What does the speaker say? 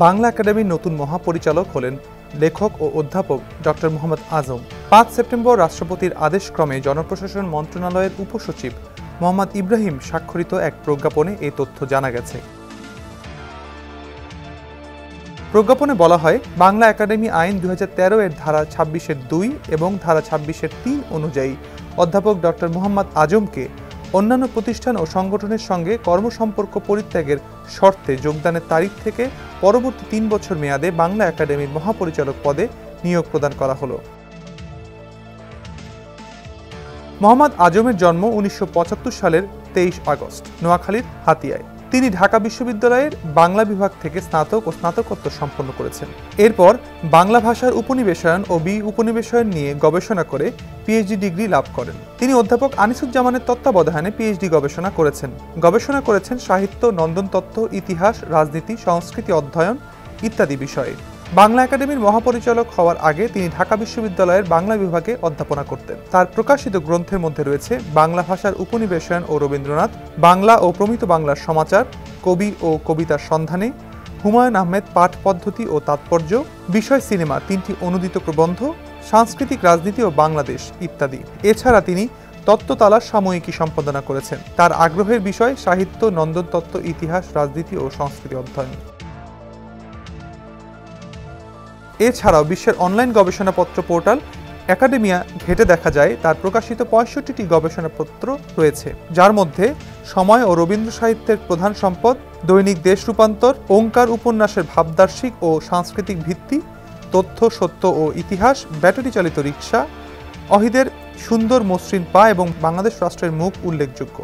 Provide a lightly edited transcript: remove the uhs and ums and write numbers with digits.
বাংলা একাডেমির নতুন মহাপরিচালক হলেন লেখক ও অধ্যাপক ডক্টর মোহাম্মদ আজম। ৫ সেপ্টেম্বর রাষ্ট্রপতির আদেশক্রমে জনপ্রশাসন মন্ত্রণালয়ের উপসচিব মোহাম্মদ ইব্রাহিম স্বাক্ষরিত এক প্রজ্ঞাপনে এই তথ্য জানা গেছে। প্রজ্ঞাপনে বলা হয়, বাংলা একাডেমি আইন ২০১৩ এর ধারা ২৬-এর ২ এবং ধারা ২৬-এর ৩ অনুযায়ী অধ্যাপক ডক্টর মোহাম্মদ আজমকে অন্যান্য প্রতিষ্ঠান ও সংগঠনের সঙ্গে কর্মসম্পর্ক পরিত্যাগের শর্তে যোগদানের তারিখ থেকে পরবর্তী ৩ বছর মেয়াদে বাংলা একাডেমির মহাপরিচালক পদে নিয়োগ প্রদান করা হলো। মোহাম্মদ আজমের জন্ম ১৯৭৫ সালের ২৩ আগস্ট নোয়াখালীর হাতিয়ায়। তিনি ঢাকা বিশ্ববিদ্যালয়ের বাংলা বিভাগ থেকে স্নাতক ও স্নাতকোত্তর সম্পন্ন করেছেন। এরপর বাংলা ভাষার উপনিবেশায়ন ও উপনিবেশায়ন নিয়ে গবেষণা করে পিএইচডি ডিগ্রি লাভ করেন। তিনি অধ্যাপক আনিসুজ্জামানের তত্ত্বাবধানে পিএইচডি গবেষণা করেছেন সাহিত্য, নন্দনতত্ত্ব, ইতিহাস, রাজনীতি, সংস্কৃতি অধ্যয়ন ইত্যাদি বিষয়ে। বাংলা একাডেমির মহাপরিচালক হওয়ার আগে তিনি ঢাকা বিশ্ববিদ্যালয়ের বাংলা বিভাগে অধ্যাপনা করতেন। তার প্রকাশিত গ্রন্থের মধ্যে রয়েছে বাংলা ভাষার উপনিবেশায়ন ও রবীন্দ্রনাথ, বাংলা ও প্রমিত বাংলার সমাচার, কবি ও কবিতার সন্ধানে, হুমায়ুন আহমেদ পাঠ পদ্ধতি ও তাৎপর্য, বিষয় সিনেমা ৩টি অনুদিত প্রবন্ধ, সাংস্কৃতিক রাজনীতি ও বাংলাদেশ ইত্যাদি। এছাড়া তিনি তত্ত্বতালার সাময়িকী সম্পাদনা করেছেন। তার আগ্রহের বিষয় সাহিত্য, নন্দনতত্ত্ব, ইতিহাস, রাজনীতি ও সংস্কৃতি অধ্যয়ন। এছাড়াও বিশ্বের অনলাইন গবেষণাপত্র পোর্টাল একাডেমিয়া ঘেঁটে দেখা যায় তার প্রকাশিত ৬৫টি গবেষণাপত্র রয়েছে, যার মধ্যে সময় ও রবীন্দ্র সাহিত্যের প্রধান সম্পদ, দৈনিক দেশ রূপান্তর, ওঙ্কার উপন্যাসের ভাবদার্শিক ও সাংস্কৃতিক ভিত্তি, তথ্য, সত্য ও ইতিহাস, ব্যাটারি চালিত রিক্সা, অহিদের সুন্দর মসৃণ পা এবং বাংলাদেশ রাষ্ট্রের মুখ উল্লেখযোগ্য।